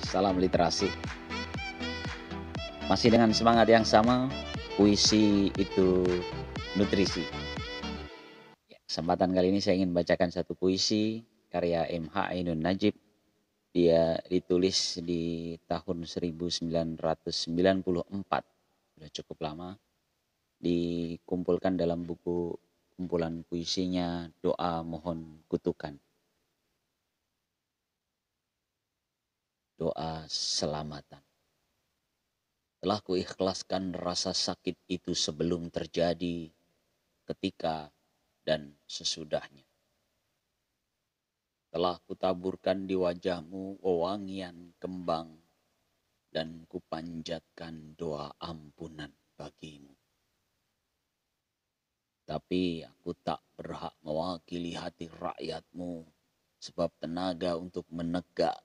Salam literasi. Masih dengan semangat yang sama, puisi itu nutrisi. Ya, kesempatan kali ini saya ingin bacakan satu puisi karya M.H. Ainun Najib. Dia ditulis di tahun 1994. Sudah cukup lama. Dikumpulkan dalam buku kumpulan puisinya Doa Mohon Kutukan. Doa selamatan. Telah kuikhlaskan rasa sakit itu sebelum terjadi, ketika, dan sesudahnya. Telah kutaburkan di wajahmu wewangian kembang, dan kupanjatkan doa ampunan bagimu. Tapi aku tak berhak mewakili hati rakyatmu, sebab tenaga untuk menegakkan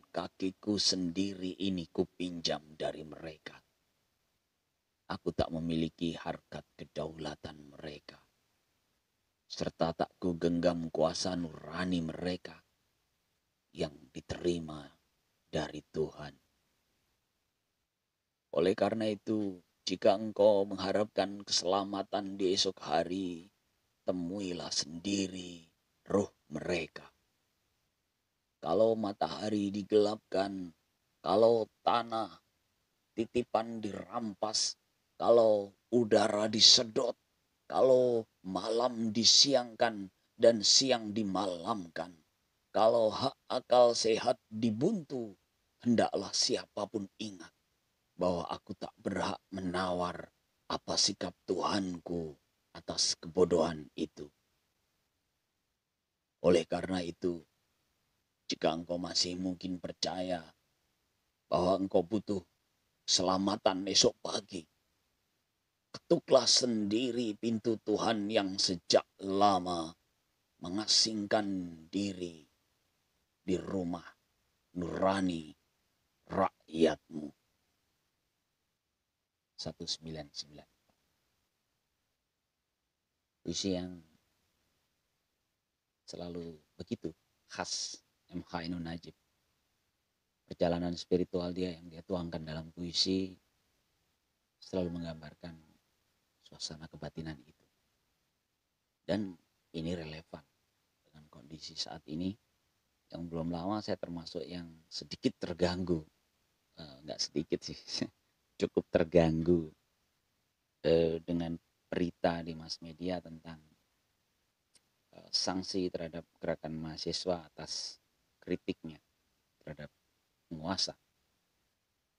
kakiku sendiri ini kupinjam dari mereka. Aku tak memiliki harkat kedaulatan mereka, serta tak kugenggam kuasa nurani mereka yang diterima dari Tuhan. Oleh karena itu, jika engkau mengharapkan keselamatan di esok hari, temuilah sendiri ruh mereka. Kalau matahari digelapkan, kalau tanah titipan dirampas, kalau udara disedot, kalau malam disiangkan dan siang dimalamkan, kalau hak akal sehat dibuntu, hendaklah siapapun ingat bahwa aku tak berhak menawar apa sikap Tuhanku atas kebodohan itu. Oleh karena itu, jika engkau masih mungkin percaya bahwa engkau butuh keselamatan esok pagi, ketuklah sendiri pintu Tuhan yang sejak lama mengasingkan diri di rumah nurani rakyatmu. 199. Puisi yang selalu begitu khas M.H. Ainun Najib. Perjalanan spiritual dia yang dia tuangkan dalam puisi selalu menggambarkan suasana kebatinan itu. Dan ini relevan dengan kondisi saat ini yang belum lama saya termasuk yang sedikit terganggu. Nggak sedikit sih, cukup terganggu dengan berita di mass media tentang sanksi terhadap gerakan mahasiswa atas kritiknya terhadap penguasa.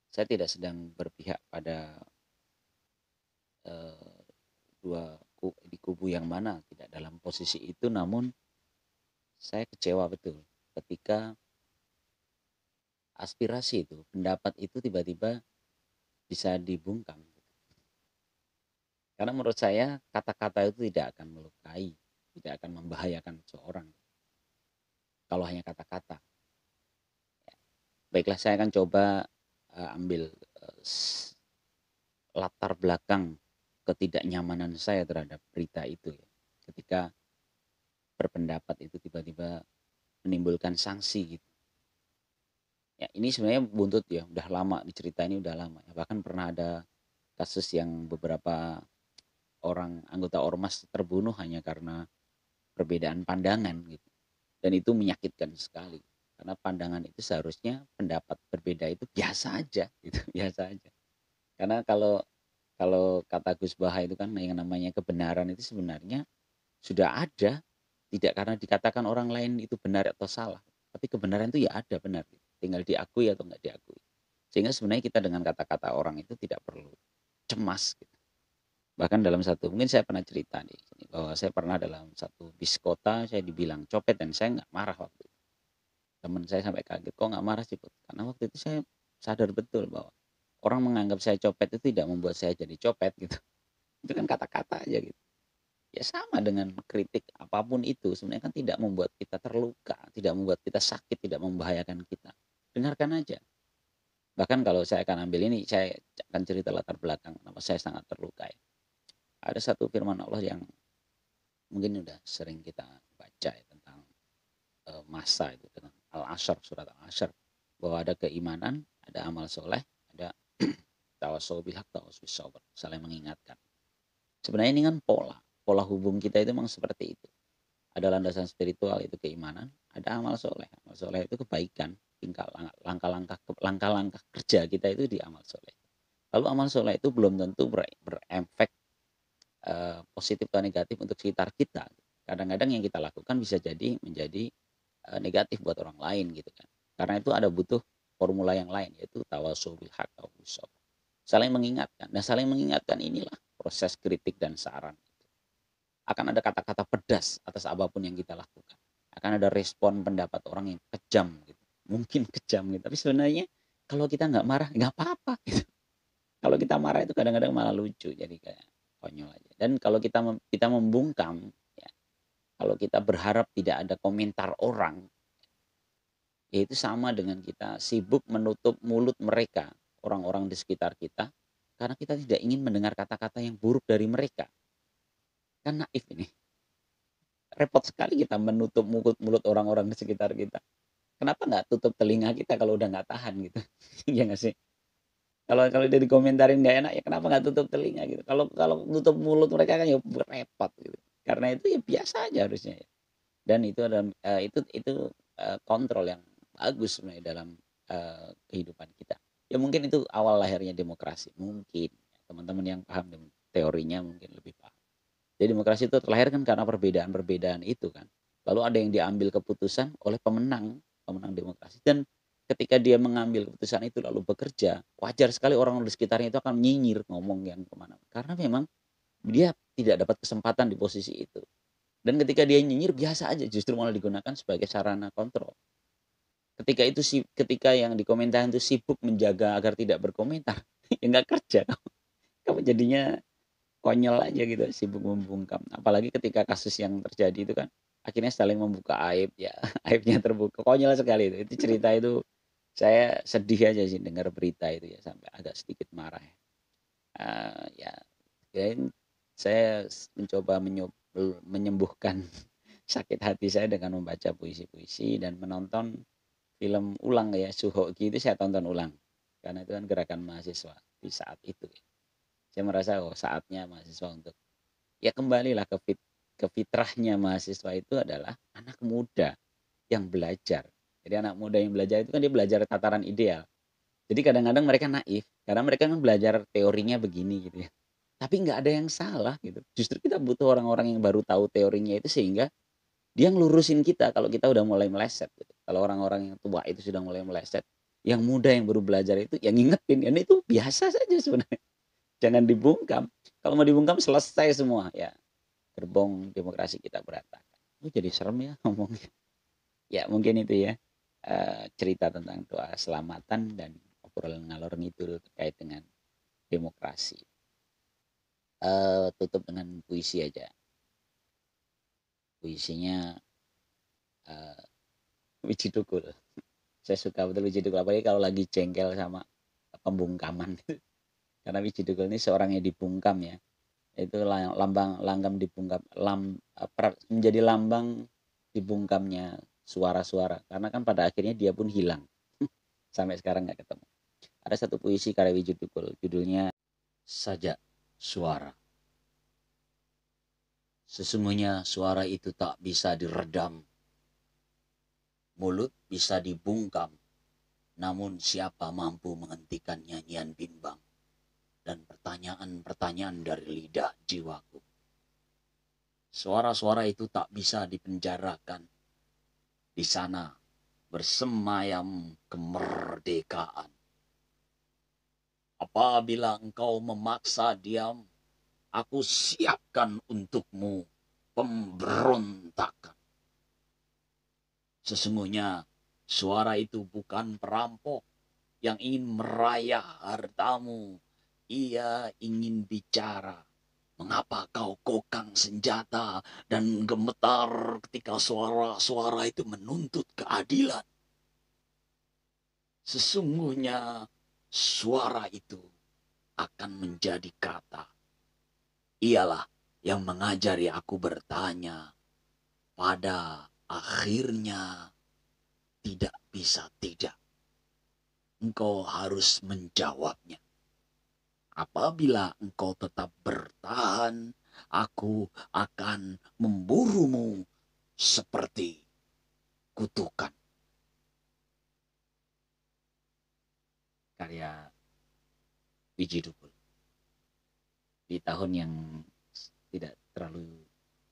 Saya tidak sedang berpihak pada di kubu yang mana, tidak dalam posisi itu, namun saya kecewa betul ketika aspirasi itu, pendapat itu tiba-tiba bisa dibungkam. Karena menurut saya kata-kata itu tidak akan melukai, tidak akan membahayakan seorang. Kalau hanya kata-kata. Baiklah, saya akan coba ambil latar belakang ketidaknyamanan saya terhadap berita itu ya. Ketika berpendapat itu tiba-tiba menimbulkan sanksi gitu. Ya, ini sebenarnya buntut ya, udah lama dicerita, ini udah lama ya. Bahkan pernah ada kasus yang beberapa orang anggota ormas terbunuh hanya karena perbedaan pandangan gitu. Dan itu menyakitkan sekali. Karena pandangan itu seharusnya pendapat berbeda itu biasa aja gitu, biasa aja. Karena kalau kalau kata Gus Baha itu kan yang namanya kebenaran itu sebenarnya sudah ada, tidak karena dikatakan orang lain itu benar atau salah, tapi kebenaran itu ya ada, benar, tinggal diakui atau nggak diakui. Sehingga sebenarnya kita dengan kata-kata orang itu tidak perlu cemas gitu. Bahkan dalam satu, mungkin saya pernah cerita nih bahwa saya pernah dalam satu bis kota saya dibilang copet dan saya nggak marah waktu itu. Teman saya sampai kaget, kok nggak marah sih, karena waktu itu saya sadar betul bahwa orang menganggap saya copet itu tidak membuat saya jadi copet gitu. Itu kan kata-kata aja gitu. Ya sama dengan kritik apapun itu sebenarnya kan tidak membuat kita terluka, tidak membuat kita sakit, tidak membahayakan kita. Dengarkan aja. Bahkan kalau saya akan ambil ini, saya akan cerita latar belakang kenapa saya sangat terluka ya. Ada satu firman Allah yang mungkin udah sering kita baca ya, tentang masa itu, tentang Al-Asyr, surat Al-Asyr, bahwa ada keimanan, ada amal soleh, ada tawasau bil haq, tawasau bis sabr, saling mengingatkan. Sebenarnya ini kan pola hubung kita itu memang seperti itu. Ada landasan spiritual itu keimanan, ada amal soleh. Amal soleh itu kebaikan, langkah-langkah kerja kita itu di amal soleh. Lalu amal soleh itu belum tentu berefek positif atau negatif untuk sekitar kita. Kadang-kadang yang kita lakukan bisa jadi menjadi negatif buat orang lain gitu kan. Karena itu ada butuh formula yang lain, yaitu tawasau bil haq, tawasau bis sabr. Saling mengingatkan. Nah, saling mengingatkan inilah proses kritik dan saran. Akan ada kata-kata pedas atas apapun yang kita lakukan. Akan ada respon pendapat orang yang kejam gitu. Mungkin kejam gitu. Tapi sebenarnya kalau kita nggak marah, nggak apa-apa gitu. Kalau kita marah itu kadang-kadang malah lucu. Jadi kayak konyol aja. Dan kalau kita membungkam, ya, kalau kita berharap tidak ada komentar orang, ya itu sama dengan kita sibuk menutup mulut mereka, orang-orang di sekitar kita, karena kita tidak ingin mendengar kata-kata yang buruk dari mereka. Kan naif ini. Repot sekali kita menutup mulut orang-orang di sekitar kita. Kenapa nggak tutup telinga kita kalau udah nggak tahan gitu? Iya nggak sih? Kalau kalau dia dikomentarin nggak enak ya kenapa nggak tutup telinga gitu? Kalau kalau nutup mulut mereka kan ya repot gitu. Karena itu ya biasa aja harusnya ya. Dan itu adalah kontrol yang bagus sebenarnya dalam kehidupan kita. Ya mungkin itu awal lahirnya demokrasi. Mungkin teman-teman yang paham teorinya mungkin lebih paham. Jadi demokrasi itu terlahir kan karena perbedaan-perbedaan itu kan. Lalu ada yang diambil keputusan oleh pemenang demokrasi. Dan ketika dia mengambil keputusan itu lalu bekerja, wajar sekali orang di sekitarnya itu akan nyinyir ngomong yang kemana. Karena memang dia tidak dapat kesempatan di posisi itu. Dan ketika dia nyinyir biasa aja, justru malah digunakan sebagai sarana kontrol. Ketika yang dikomentarin itu sibuk menjaga agar tidak berkomentar, ya nggak kerja. Kamu jadinya konyol aja gitu, sibuk membungkam. Apalagi ketika kasus yang terjadi itu kan akhirnya saling membuka aib ya, aibnya terbuka. Konyol sekali itu. Itu cerita itu saya sedih aja sih dengar berita itu ya sampai agak sedikit marah. Ya, dan saya mencoba menyembuhkan sakit hati saya dengan membaca puisi-puisi dan menonton film ulang ya, Suhoki itu saya tonton ulang. Karena itu kan gerakan mahasiswa di saat itu. Saya merasa saatnya mahasiswa untuk ya kembalilah ke fitrahnya mahasiswa itu adalah anak muda yang belajar. Jadi anak muda yang belajar itu kan dia belajar tataran ideal. Jadi kadang-kadang mereka naif karena mereka kan belajar teorinya begini gitu ya. Tapi nggak ada yang salah gitu. Justru kita butuh orang-orang yang baru tahu teorinya itu sehingga dia ngelurusin kita kalau kita udah mulai meleset gitu. Kalau orang-orang yang tua itu sudah mulai meleset, yang muda yang baru belajar itu yang ngingetin. Dan itu biasa saja sebenarnya. Jangan dibungkam. Kalau mau dibungkam selesai semua ya. Gerbong demokrasi kita berantakan. Jadi serem ya ngomongnya. Ya mungkin itu ya cerita tentang doa selamatan dan obrolan ngalor ngidul terkait dengan demokrasi. Tutup dengan puisi aja. Puisinya Wiji Tukul. Saya suka betul Wiji Tukul, apalagi kalau lagi jengkel sama pembungkaman. Karena Wiji Tukul ini seorang yang dibungkam ya. Itu langgam dibungkam, menjadi lambang dibungkamnya suara-suara. Karena kan pada akhirnya dia pun hilang. Sampai sekarang nggak ketemu. Ada satu puisi karya Wiji Tukul, judulnya Sajak Suara. Sesungguhnya suara itu tak bisa diredam. Mulut bisa dibungkam, namun siapa mampu menghentikan nyanyian bimbang dan pertanyaan-pertanyaan dari lidah jiwaku. Suara-suara itu tak bisa dipenjarakan. Di sana bersemayam kemerdekaan. Apabila engkau memaksa diam, aku siapkan untukmu pemberontakan. Sesungguhnya suara itu bukan perampok yang ingin merayah hartamu. Ia ingin bicara. Mengapa kau kokang senjata dan gemetar ketika suara-suara itu menuntut keadilan? Sesungguhnya suara itu akan menjadi kata. Ialah yang mengajari aku bertanya. Pada akhirnya tidak bisa tidak. engkau harus menjawabnya. Apabila engkau tetap bertahan, aku akan memburumu seperti kutukan. Karya Wiji Dukul. Di tahun yang tidak terlalu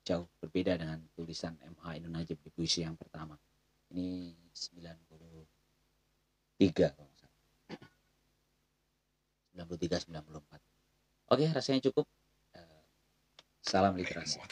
jauh berbeda dengan tulisan M.H. Ainun Najib di puisi yang pertama. Ini 93 kalau nggak salah. 93 94. Oke, rasanya cukup. Salam literasi.